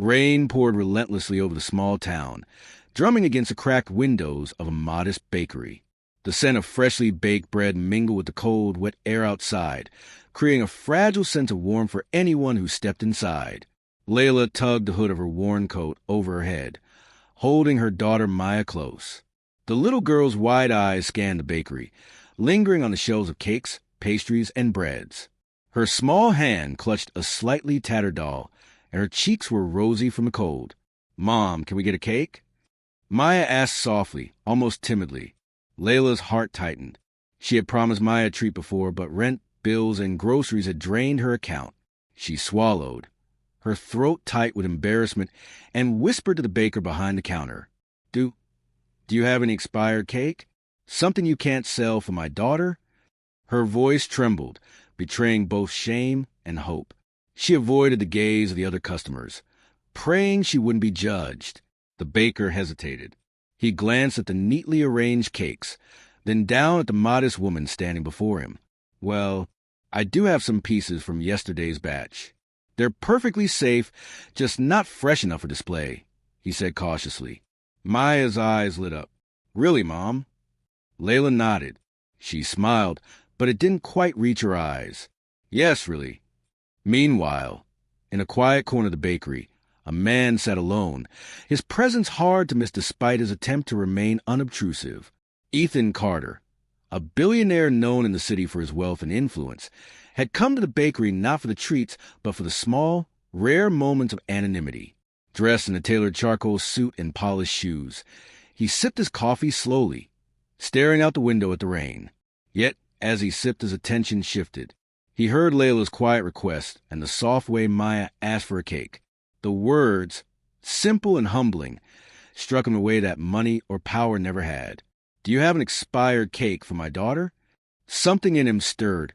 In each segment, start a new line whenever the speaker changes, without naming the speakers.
Rain poured relentlessly over the small town, drumming against the cracked windows of a modest bakery. The scent of freshly baked bread mingled with the cold, wet air outside, creating a fragile sense of warmth for anyone who stepped inside. Layla tugged the hood of her worn coat over her head, holding her daughter Maya close. The little girl's wide eyes scanned the bakery, lingering on the shelves of cakes, pastries, and breads. Her small hand clutched a slightly tattered doll, and her cheeks were rosy from the cold. "Mom, can we get a cake?" Maya asked softly, almost timidly. Layla's heart tightened. She had promised Maya a treat before, but rent, bills, and groceries had drained her account. She swallowed, her throat tight with embarrassment, and whispered to the baker behind the counter, Do you have any expired cake? Something you can't sell for my daughter?" Her voice trembled, betraying both shame and hope. She avoided the gaze of the other customers, praying she wouldn't be judged. The baker hesitated. He glanced at the neatly arranged cakes, then down at the modest woman standing before him. "Well, I do have some pieces from yesterday's batch. They're perfectly safe, just not fresh enough for display," he said cautiously. Maya's eyes lit up. "Really, Mom?" Layla nodded. She smiled, but it didn't quite reach her eyes. "Yes, really." Meanwhile, in a quiet corner of the bakery, a man sat alone, his presence hard to miss despite his attempt to remain unobtrusive. Ethan Carter, a billionaire known in the city for his wealth and influence, had come to the bakery not for the treats, but for the small, rare moments of anonymity. Dressed in a tailored charcoal suit and polished shoes, he sipped his coffee slowly, staring out the window at the rain. Yet, as he sipped, his attention shifted. He heard Layla's quiet request and the soft way Maya asked for a cake. The words, simple and humbling, struck him in a way that money or power never had. "Do you have an expired cake for my daughter?" Something in him stirred,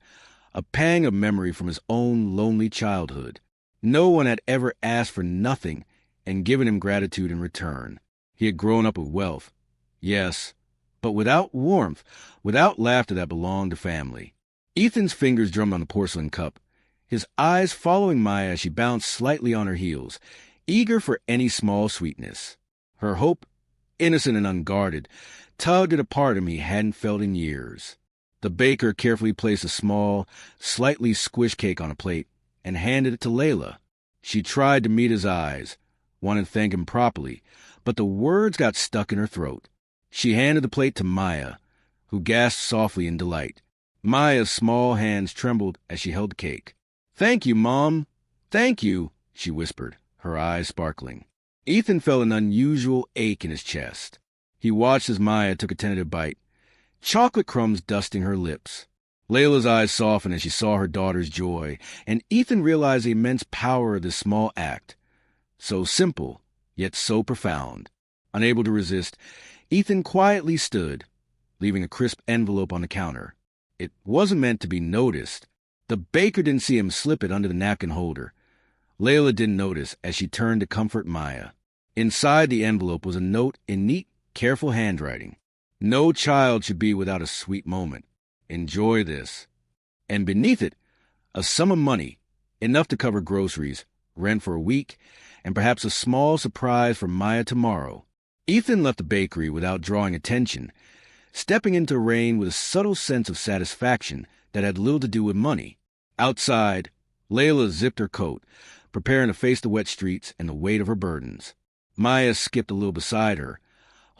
a pang of memory from his own lonely childhood. No one had ever asked for nothing and given him gratitude in return. He had grown up with wealth, yes, but without warmth, without laughter that belonged to family. Ethan's fingers drummed on the porcelain cup, his eyes following Maya as she bounced slightly on her heels, eager for any small sweetness. Her hope, innocent and unguarded, tugged at a part of him he hadn't felt in years. The baker carefully placed a small, slightly squished cake on a plate and handed it to Layla. She tried to meet his eyes, wanted to thank him properly, but the words got stuck in her throat. She handed the plate to Maya, who gasped softly in delight. Maya's small hands trembled as she held the cake. "Thank you, Mom. Thank you," she whispered, her eyes sparkling. Ethan felt an unusual ache in his chest. He watched as Maya took a tentative bite, chocolate crumbs dusting her lips. Layla's eyes softened as she saw her daughter's joy, and Ethan realized the immense power of this small act. So simple, yet so profound. Unable to resist, Ethan quietly stood, leaving a crisp envelope on the counter. It wasn't meant to be noticed. The baker didn't see him slip it under the napkin holder. Layla didn't notice as she turned to comfort Maya. Inside the envelope was a note in neat, careful handwriting. "No child should be without a sweet moment. Enjoy this." And beneath it, a sum of money, enough to cover groceries, rent for a week, and perhaps a small surprise for Maya tomorrow. Ethan left the bakery without drawing attention, stepping into rain with a subtle sense of satisfaction that had little to do with money. Outside, Layla zipped her coat, preparing to face the wet streets and the weight of her burdens. Maya skipped a little beside her,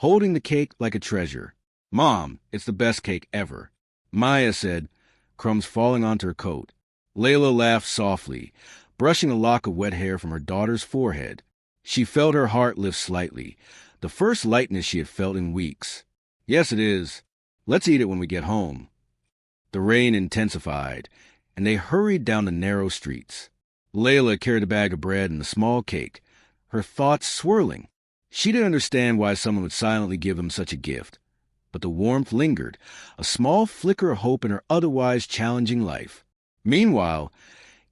holding the cake like a treasure. "Mom, it's the best cake ever," Maya said, crumbs falling onto her coat. Layla laughed softly, brushing a lock of wet hair from her daughter's forehead. She felt her heart lift slightly, the first lightness she had felt in weeks. "Yes, it is. Let's eat it when we get home." The rain intensified, and they hurried down the narrow streets. Layla carried a bag of bread and a small cake, her thoughts swirling. She didn't understand why someone would silently give them such a gift, but the warmth lingered, a small flicker of hope in her otherwise challenging life. Meanwhile,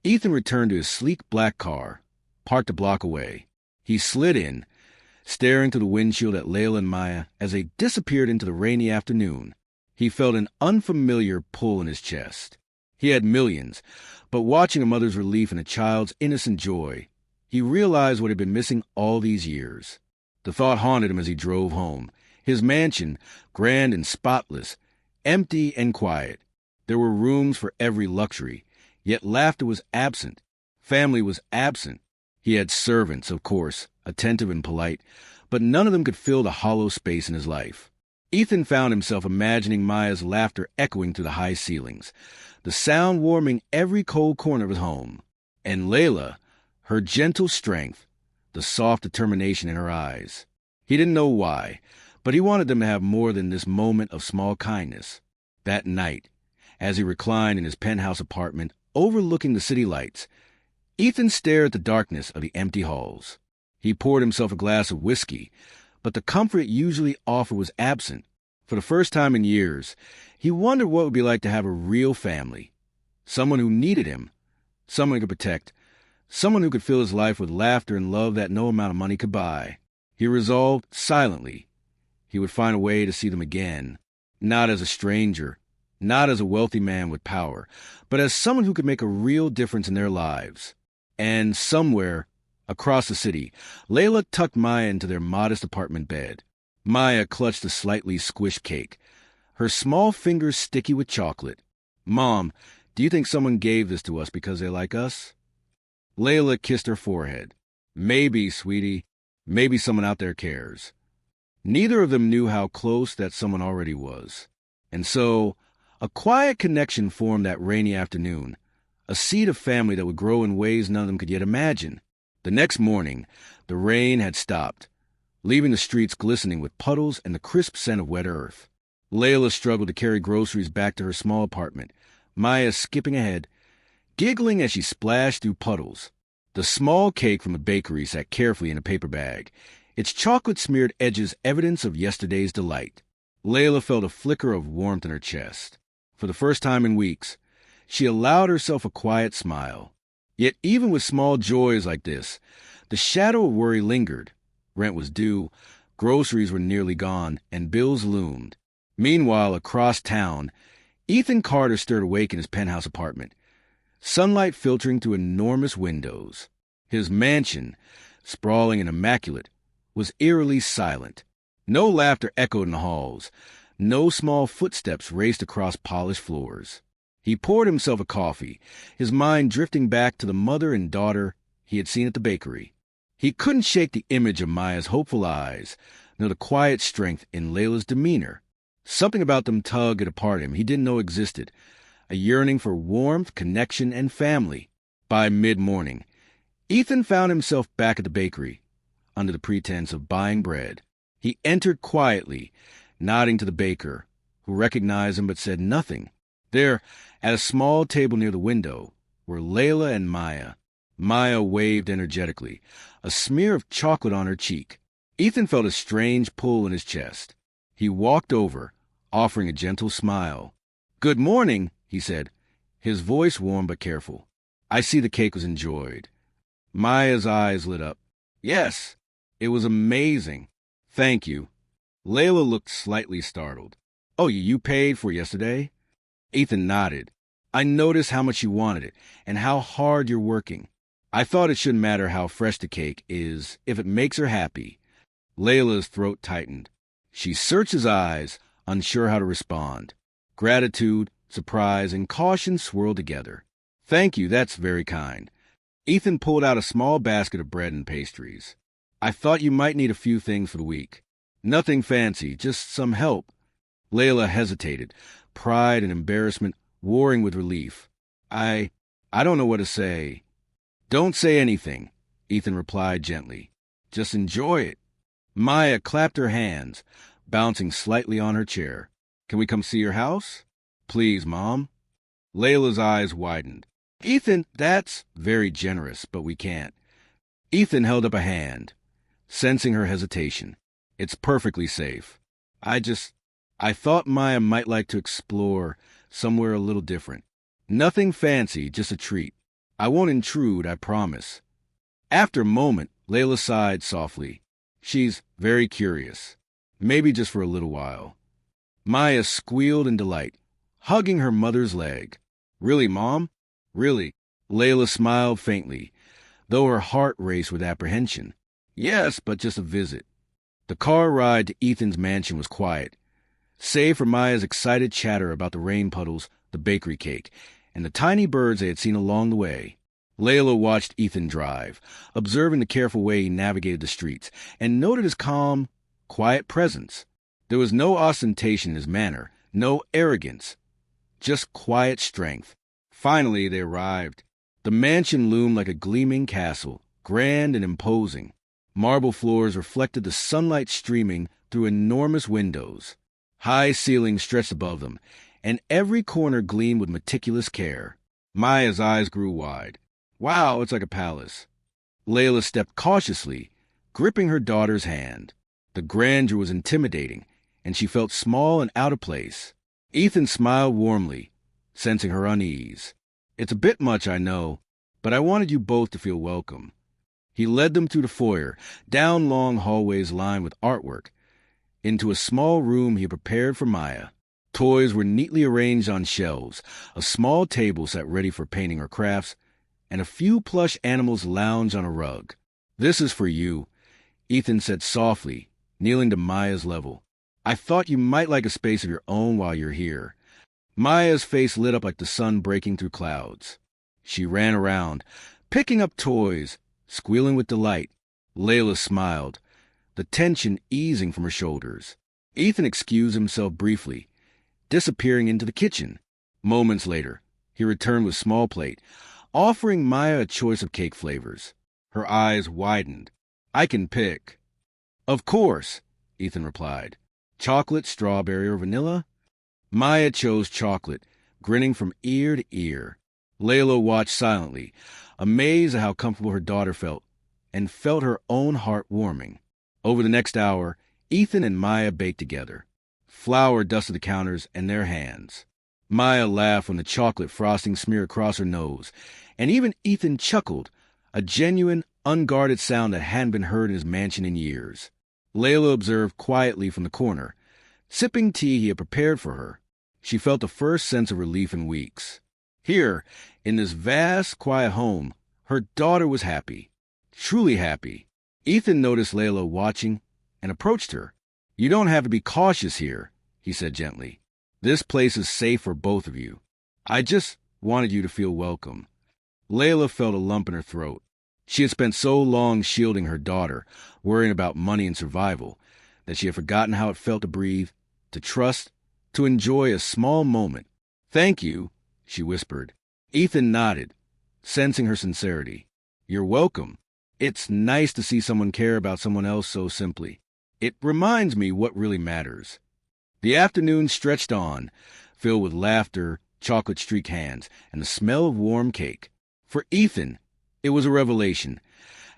Ethan returned to his sleek black car, parked a block away. He slid in, staring through the windshield at Layla and Maya as they disappeared into the rainy afternoon. He felt an unfamiliar pull in his chest. He had millions, but watching a mother's relief and a child's innocent joy, He realized what had been missing all these years. The thought haunted him as he drove home. His mansion, grand and spotless, empty and quiet. There were rooms for every luxury, yet laughter was absent. Family was absent. He had servants, of course, attentive and polite, but none of them could fill the hollow space in his life. Ethan found himself imagining Maya's laughter echoing through the high ceilings, the sound warming every cold corner of his home. And Layla, her gentle strength, the soft determination in her eyes. He didn't know why, but he wanted them to have more than this moment of small kindness. That night, as he reclined in his penthouse apartment overlooking the city lights, Ethan stared at the darkness of the empty halls. He poured himself a glass of whiskey, but the comfort it usually offered was absent. For the first time in years, he wondered what it would be like to have a real family. Someone who needed him, someone he could protect, someone who could fill his life with laughter and love that no amount of money could buy. He resolved, silently, he would find a way to see them again, not as a stranger, not as a wealthy man with power, but as someone who could make a real difference in their lives. And somewhere, across the city, Layla tucked Maya into their modest apartment bed. Maya clutched a slightly squished cake, her small fingers sticky with chocolate. "Mom, do you think someone gave this to us because they like us?" Layla kissed her forehead. "Maybe, sweetie. Maybe someone out there cares." Neither of them knew how close that someone already was. And so, a quiet connection formed that rainy afternoon, a seed of family that would grow in ways none of them could yet imagine. The next morning, the rain had stopped, leaving the streets glistening with puddles and the crisp scent of wet earth. Layla struggled to carry groceries back to her small apartment, Maya skipping ahead, giggling as she splashed through puddles. The small cake from the bakery sat carefully in a paper bag, its chocolate-smeared edges evidence of yesterday's delight. Layla felt a flicker of warmth in her chest. For the first time in weeks, she allowed herself a quiet smile. Yet even with small joys like this, the shadow of worry lingered. Rent was due, groceries were nearly gone, and bills loomed. Meanwhile, across town, Ethan Carter stirred awake in his penthouse apartment, sunlight filtering through enormous windows. His mansion, sprawling and immaculate, was eerily silent. No laughter echoed in the halls. No small footsteps raced across polished floors. He poured himself a coffee, his mind drifting back to the mother and daughter he had seen at the bakery. He couldn't shake the image of Maya's hopeful eyes, nor the quiet strength in Layla's demeanor. Something about them tugged at a part of him he didn't know existed, a yearning for warmth, connection, and family. By mid-morning, Ethan found himself back at the bakery, under the pretense of buying bread. He entered quietly, nodding to the baker, who recognized him but said nothing. There, at a small table near the window, were Layla and Maya. Maya waved energetically, a smear of chocolate on her cheek. Ethan felt a strange pull in his chest. He walked over, offering a gentle smile. "Good morning," he said, his voice warm but careful. "I see the cake was enjoyed." Maya's eyes lit up. "Yes, it was amazing. Thank you." Layla looked slightly startled. "Oh, you paid for yesterday?" Ethan nodded. "I noticed how much you wanted it, and how hard you're working. I thought it shouldn't matter how fresh the cake is, if it makes her happy." Layla's throat tightened. She searched his eyes, unsure how to respond. Gratitude, surprise, and caution swirled together. "Thank you, that's very kind." Ethan pulled out a small basket of bread and pastries. "I thought you might need a few things for the week. Nothing fancy, just some help." Layla hesitated, pride and embarrassment warring with relief. I don't know what to say." "Don't say anything," Ethan replied gently. "Just enjoy it." Maya clapped her hands, bouncing slightly on her chair. "Can we come see your house?" "Please, Mom." Layla's eyes widened. "Ethan, that's very generous, but we can't." Ethan held up a hand, sensing her hesitation. "It's perfectly safe. I thought Maya might like to explore somewhere a little different. Nothing fancy, just a treat. I won't intrude, I promise." After a moment, Layla sighed softly. "She's very curious. Maybe just for a little while." Maya squealed in delight, hugging her mother's leg. "Really, Mom? Really?" Layla smiled faintly, though her heart raced with apprehension. Yes, but just a visit. The car ride to Ethan's mansion was quiet, save for Maya's excited chatter about the rain puddles, the bakery cake, and the tiny birds they had seen along the way. Layla watched Ethan drive, observing the careful way he navigated the streets, and noted his calm, quiet presence. There was no ostentation in his manner, no arrogance, just quiet strength. Finally, they arrived. The mansion loomed like a gleaming castle, grand and imposing. Marble floors reflected the sunlight streaming through enormous windows. High ceilings stretched above them, and every corner gleamed with meticulous care. Maya's eyes grew wide. Wow, it's like a palace. Layla stepped cautiously, gripping her daughter's hand. The grandeur was intimidating, and she felt small and out of place. Ethan smiled warmly, sensing her unease. It's a bit much, I know, but I wanted you both to feel welcome. He led them through the foyer, down long hallways lined with artwork, into a small room he had prepared for Maya. Toys were neatly arranged on shelves, a small table set ready for painting or crafts, and a few plush animals lounged on a rug. This is for you, Ethan said softly, kneeling to Maya's level. I thought you might like a space of your own while you're here. Maya's face lit up like the sun breaking through clouds. She ran around, picking up toys, squealing with delight. Layla smiled, the tension easing from her shoulders. Ethan excused himself briefly, disappearing into the kitchen. Moments later, he returned with a small plate, offering Maya a choice of cake flavors. Her eyes widened. I can pick. Of course, Ethan replied. Chocolate, strawberry, or vanilla? Maya chose chocolate, grinning from ear to ear. Layla watched silently, amazed at how comfortable her daughter felt, and felt her own heart warming. Over the next hour, Ethan and Maya baked together. Flour dusted the counters and their hands. Maya laughed when the chocolate frosting smeared across her nose, and even Ethan chuckled, a genuine, unguarded sound that hadn't been heard in his mansion in years. Layla observed quietly from the corner, sipping tea he had prepared for her. She felt the first sense of relief in weeks. Here, in this vast, quiet home, her daughter was happy, truly happy. Ethan noticed Layla watching and approached her. You don't have to be cautious here, he said gently. This place is safe for both of you. I just wanted you to feel welcome. Layla felt a lump in her throat. She had spent so long shielding her daughter, worrying about money and survival, that she had forgotten how it felt to breathe, to trust, to enjoy a small moment. Thank you, she whispered. Ethan nodded, sensing her sincerity. You're welcome. It's nice to see someone care about someone else so simply. It reminds me what really matters. The afternoon stretched on, filled with laughter, chocolate-streaked hands, and the smell of warm cake. For Ethan, it was a revelation.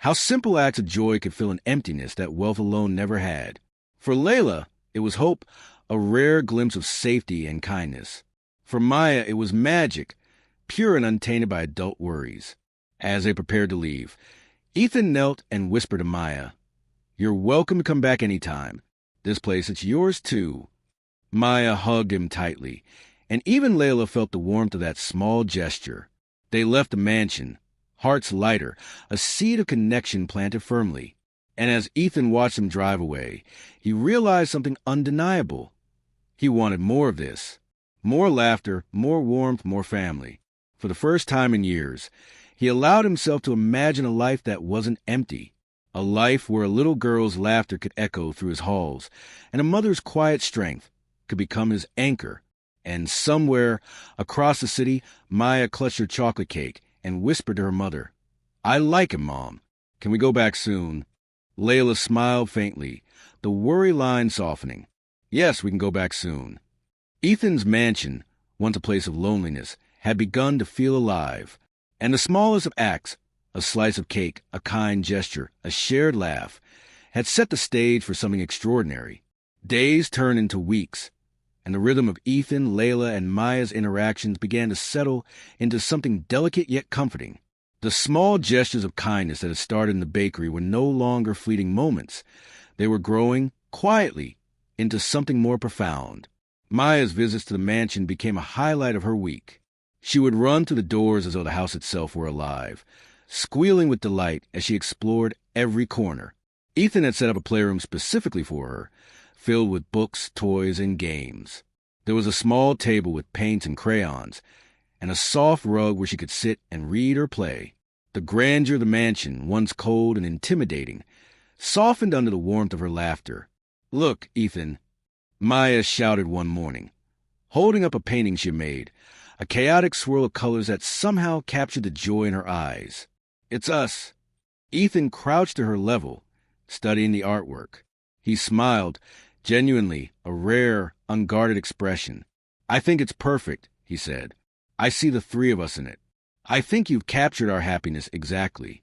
How simple acts of joy could fill an emptiness that wealth alone never had. For Layla, it was hope, a rare glimpse of safety and kindness. For Maya, it was magic, pure and untainted by adult worries. As they prepared to leave, Ethan knelt and whispered to Maya, You're welcome to come back anytime. This place is yours too. Maya hugged him tightly, and even Layla felt the warmth of that small gesture. They left the mansion, hearts lighter, a seed of connection planted firmly. And as Ethan watched them drive away, he realized something undeniable. He wanted more of this. More laughter, more warmth, more family. For the first time in years, he allowed himself to imagine a life that wasn't empty. A life where a little girl's laughter could echo through his halls, and a mother's quiet strength could become his anchor. And somewhere across the city, Maya clutched her chocolate cake and whispered to her mother, I like him, Mom. Can we go back soon? Layla smiled faintly, the worry line softening. Yes, we can go back soon. Ethan's mansion, once a place of loneliness, had begun to feel alive. And the smallest of acts, a slice of cake, a kind gesture, a shared laugh, had set the stage for something extraordinary. Days turned into weeks, and the rhythm of Ethan, Layla, and Maya's interactions began to settle into something delicate yet comforting. The small gestures of kindness that had started in the bakery were no longer fleeting moments. They were growing, quietly, into something more profound. Maya's visits to the mansion became a highlight of her week. She would run through the doors as though the house itself were alive, squealing with delight as she explored every corner. Ethan had set up a playroom specifically for her, filled with books, toys, and games. There was a small table with paints and crayons, and a soft rug where she could sit and read or play. The grandeur of the mansion, once cold and intimidating, softened under the warmth of her laughter. "Look, Ethan," Maya shouted one morning, holding up a painting she made, a chaotic swirl of colors that somehow captured the joy in her eyes. "It's us." Ethan crouched to her level, studying the artwork. He smiled, genuinely, a rare, unguarded expression. "I think it's perfect," he said. "I see the three of us in it. I think you've captured our happiness exactly."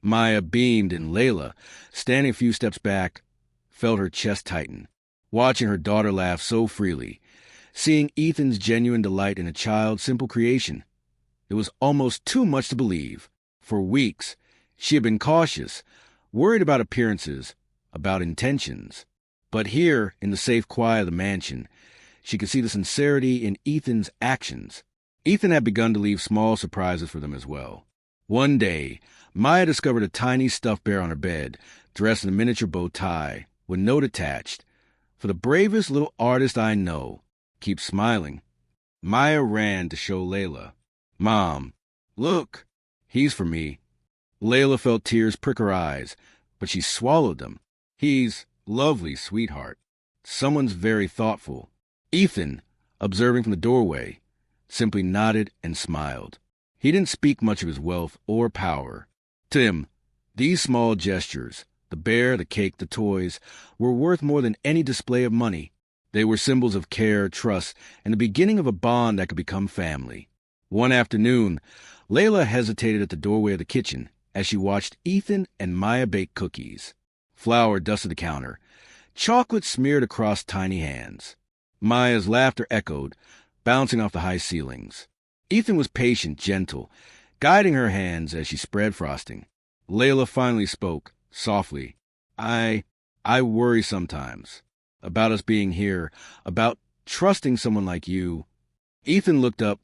Maya beamed, and Layla, standing a few steps back, felt her chest tighten, watching her daughter laugh so freely, seeing Ethan's genuine delight in a child's simple creation. It was almost too much to believe. For weeks, she had been cautious, worried about appearances, about intentions. But here, in the safe quiet of the mansion, she could see the sincerity in Ethan's actions. Ethan had begun to leave small surprises for them as well. One day, Maya discovered a tiny stuffed bear on her bed, dressed in a miniature bow tie, with a note attached. "For the bravest little artist I know. Keep smiling." Maya ran to show Layla. "Mom, look, he's for me." Layla felt tears prick her eyes, but she swallowed them. "He's lovely, sweetheart. Someone's very thoughtful." Ethan, observing from the doorway, simply nodded and smiled. He didn't speak much of his wealth or power. To him, these small gestures, the bear, the cake, the toys, were worth more than any display of money. They were symbols of care, trust, and the beginning of a bond that could become family. One afternoon, Layla hesitated at the doorway of the kitchen as she watched Ethan and Maya bake cookies. Flour dusted the counter. Chocolate smeared across tiny hands. Maya's laughter echoed, bouncing off the high ceilings. Ethan was patient, gentle, guiding her hands as she spread frosting. Layla finally spoke, softly. I worry sometimes about us being here, about trusting someone like you." Ethan looked up,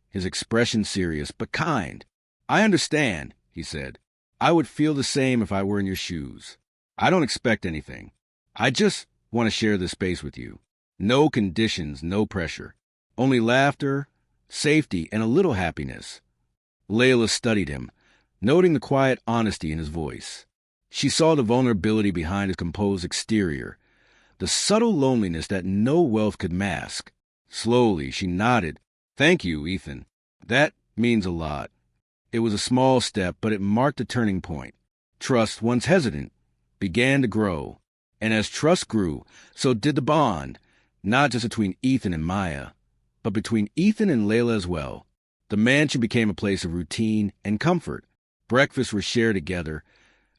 his expression serious but kind. "I understand," he said. "I would feel the same if I were in your shoes. I don't expect anything. I just want to share this space with you. No conditions, no pressure. Only laughter, safety, and a little happiness." Layla studied him, noting the quiet honesty in his voice. She saw the vulnerability behind his composed exterior, the subtle loneliness that no wealth could mask. Slowly, she nodded. "Thank you, Ethan. That means a lot." It was a small step, but it marked a turning point. Trust, once hesitant, began to grow. And as trust grew, so did the bond, not just between Ethan and Maya, but between Ethan and Layla as well. The mansion became a place of routine and comfort. Breakfasts were shared together,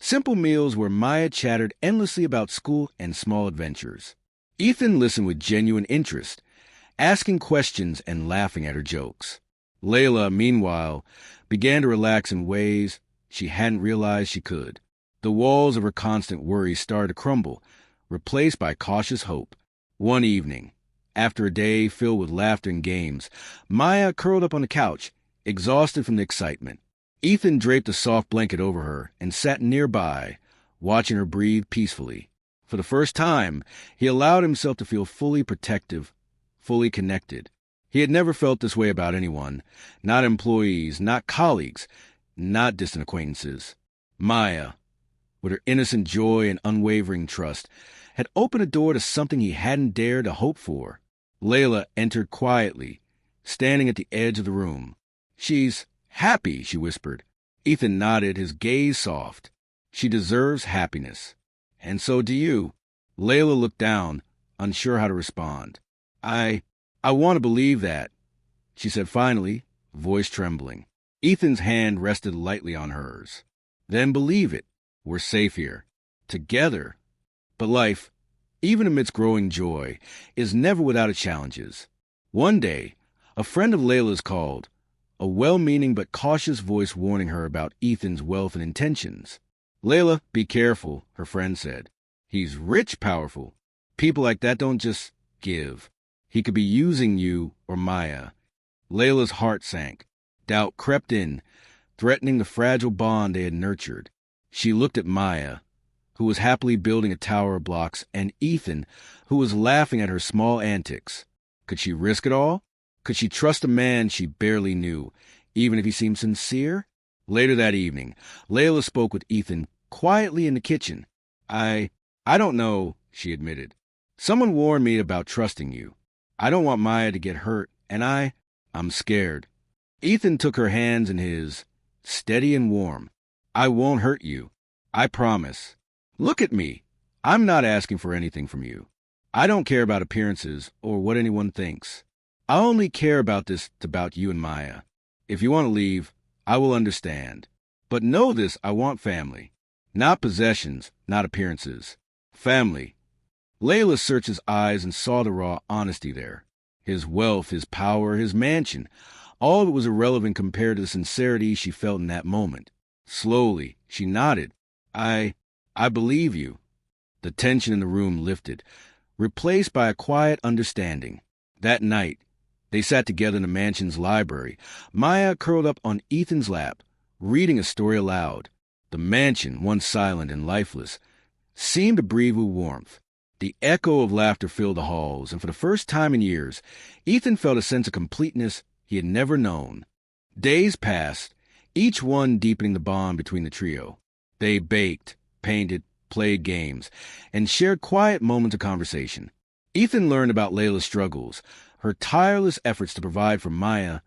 simple meals where Maya chattered endlessly about school and small adventures. Ethan listened with genuine interest, asking questions and laughing at her jokes. Layla, meanwhile, began to relax in ways she hadn't realized she could. The walls of her constant worry started to crumble, replaced by cautious hope. One evening, after a day filled with laughter and games, Maya curled up on the couch, exhausted from the excitement. Ethan draped a soft blanket over her and sat nearby, watching her breathe peacefully. For the first time, he allowed himself to feel fully protective, fully connected. He had never felt this way about anyone, not employees, not colleagues, not distant acquaintances. Maya, with her innocent joy and unwavering trust, had opened a door to something he hadn't dared to hope for. Layla entered quietly, standing at the edge of the room. "She's happy," she whispered. Ethan nodded, his gaze soft. "She deserves happiness. And so do you." Layla looked down, unsure how to respond. I want to believe that," she said finally, voice trembling. Ethan's hand rested lightly on hers. "Then believe it. We're safe here. Together." But life, even amidst growing joy, is never without its challenges. One day, a friend of Layla's called, a well-meaning but cautious voice warning her about Ethan's wealth and intentions. "Layla, be careful," her friend said. "He's rich, powerful. People like that don't just give. He could be using you or Maya." Layla's heart sank. Doubt crept in, threatening the fragile bond they had nurtured. She looked at Maya, who was happily building a tower of blocks, and Ethan, who was laughing at her small antics. Could she risk it all? Could she trust a man she barely knew, even if he seemed sincere? Later that evening, Layla spoke with Ethan quietly in the kitchen. I don't know, she admitted. Someone warned me about trusting you. I don't want Maya to get hurt, and I'm scared. Ethan took her hands in his, steady and warm. I won't hurt you. I promise. Look at me. I'm not asking for anything from you. I don't care about appearances or what anyone thinks. I only care about you and Maya. If you want to leave, I will understand. But know this, I want family. Not possessions, not appearances. Family. Layla searched his eyes and saw the raw honesty there. His wealth, his power, his mansion. All of it was irrelevant compared to the sincerity she felt in that moment. Slowly, she nodded. I believe you. The tension in the room lifted, replaced by a quiet understanding. That night, they sat together in the mansion's library, Maya curled up on Ethan's lap, reading a story aloud. The mansion, once silent and lifeless, seemed to breathe with warmth. The echo of laughter filled the halls, and for the first time in years, Ethan felt a sense of completeness he had never known. Days passed, each one deepening the bond between the trio. They baked, painted, played games, and shared quiet moments of conversation. Ethan learned about Layla's struggles, her tireless efforts to provide for Maya,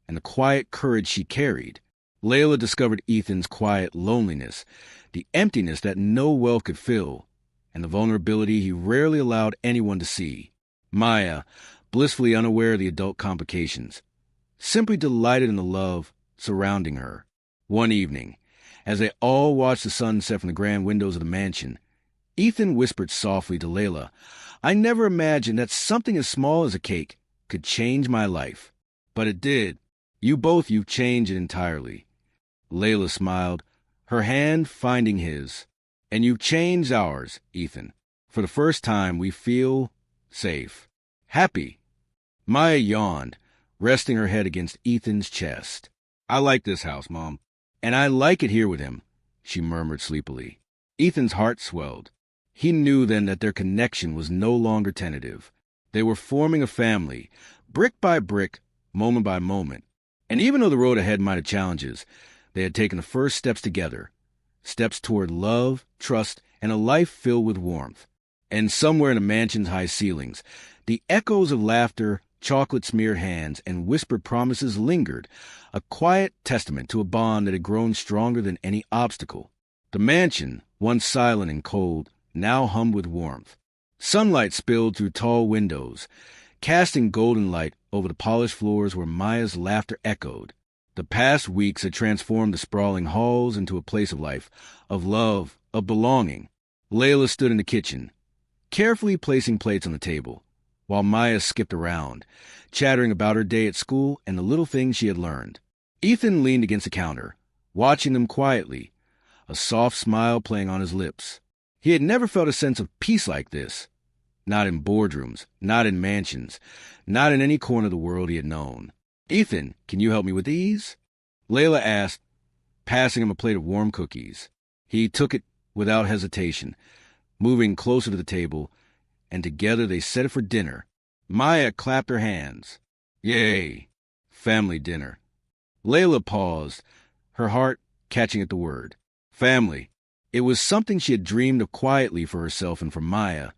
and the quiet courage she carried. Layla discovered Ethan's quiet loneliness, the emptiness that no wealth could fill, and the vulnerability he rarely allowed anyone to see. Maya, blissfully unaware of the adult complications, simply delighted in the love surrounding her. One evening, as they all watched the sun set from the grand windows of the mansion, Ethan whispered softly to Layla, I never imagined that something as small as a cake could change my life. But it did. You've changed it entirely. Layla smiled, her hand finding his. And you've changed ours, Ethan. For the first time, we feel safe. Happy. Maya yawned, resting her head against Ethan's chest. I like this house, Mom. And I like it here with him, she murmured sleepily. Ethan's heart swelled. He knew then that their connection was no longer tentative. They were forming a family, brick by brick, moment by moment. And even though the road ahead might have challenges, they had taken the first steps together, steps toward love, trust, and a life filled with warmth. And somewhere in the mansion's high ceilings, the echoes of laughter, chocolate-smeared hands, and whispered promises lingered, a quiet testament to a bond that had grown stronger than any obstacle. The mansion, once silent and cold, now hummed with warmth. Sunlight spilled through tall windows, casting golden light over the polished floors where Maya's laughter echoed. The past weeks had transformed the sprawling halls into a place of life, of love, of belonging. Layla stood in the kitchen, carefully placing plates on the table, while Maya skipped around, chattering about her day at school and the little things she had learned. Ethan leaned against the counter, watching them quietly, a soft smile playing on his lips. He had never felt a sense of peace like this. Not in boardrooms, not in mansions, not in any corner of the world he had known. Ethan, can you help me with these? Layla asked, passing him a plate of warm cookies. He took it without hesitation, moving closer to the table, and together they set it for dinner. Maya clapped her hands. Yay! Family dinner. Layla paused, her heart catching at the word. Family. It was something she had dreamed of quietly for herself and for Maya,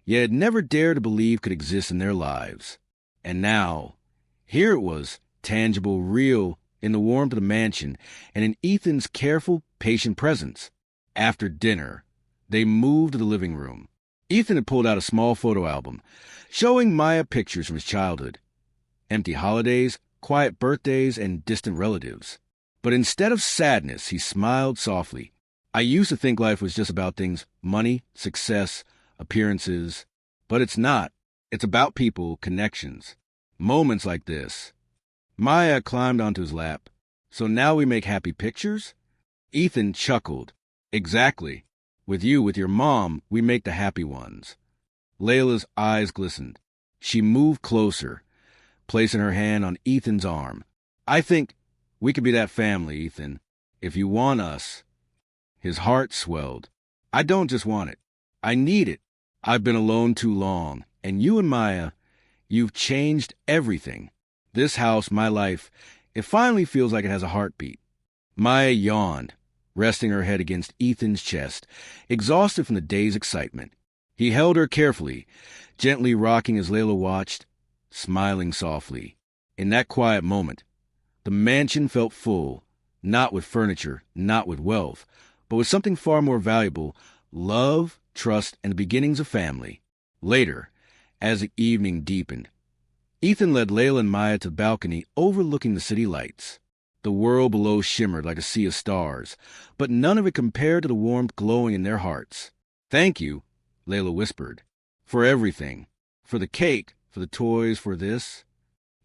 yet had never dared to believe could exist in their lives. And now, here it was, tangible, real, in the warmth of the mansion, and in Ethan's careful, patient presence. After dinner, they moved to the living room. Ethan had pulled out a small photo album, showing Maya pictures from his childhood. Empty holidays, quiet birthdays, and distant relatives. But instead of sadness, he smiled softly. I used to think life was just about things, money, success, appearances. But it's not. It's about people, connections. Moments like this. Maya climbed onto his lap. So now we make happy pictures? Ethan chuckled. Exactly. With you, with your mom, we make the happy ones. Layla's eyes glistened. She moved closer, placing her hand on Ethan's arm. I think We could be that family, Ethan. If you want us. His heart swelled. I don't just want it. I need it. I've been alone too long. And you and Maya, you've changed everything. This house, my life, it finally feels like it has a heartbeat. Maya yawned, resting her head against Ethan's chest, exhausted from the day's excitement. He held her carefully, gently rocking as Layla watched, smiling softly. In that quiet moment, the mansion felt full, not with furniture, not with wealth, but with something far more valuable, love, trust, and the beginnings of family. Later, as the evening deepened, Ethan led Layla and Maya to the balcony overlooking the city lights. The world below shimmered like a sea of stars, but none of it compared to the warmth glowing in their hearts. "Thank you," Layla whispered, "for everything. For the cake, for the toys, for this."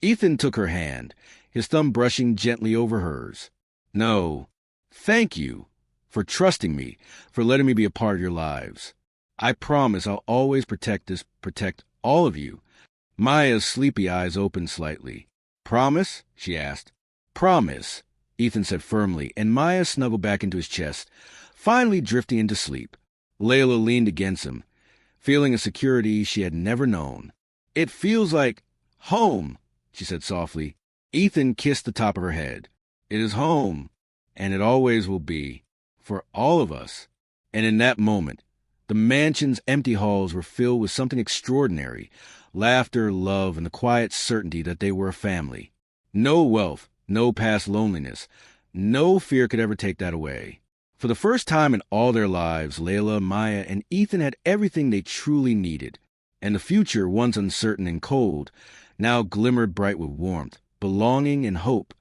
Ethan took her hand, his thumb brushing gently over hers. "No, thank you for trusting me, for letting me be a part of your lives. I promise I'll always protect all of you." Maya's sleepy eyes opened slightly. "Promise?" she asked. "Promise," Ethan said firmly, and Maya snuggled back into his chest, finally drifting into sleep. Layla leaned against him, feeling a security she had never known. "It feels like home," she said softly. Ethan kissed the top of her head. "It is home, and it always will be, for all of us." And in that moment, the mansion's empty halls were filled with something extraordinary, laughter, love, and the quiet certainty that they were a family. No wealth, no past loneliness, no fear could ever take that away. For the first time in all their lives, Layla, Maya, and Ethan had everything they truly needed. And the future, once uncertain and cold, now glimmered bright with warmth, belonging, and hope.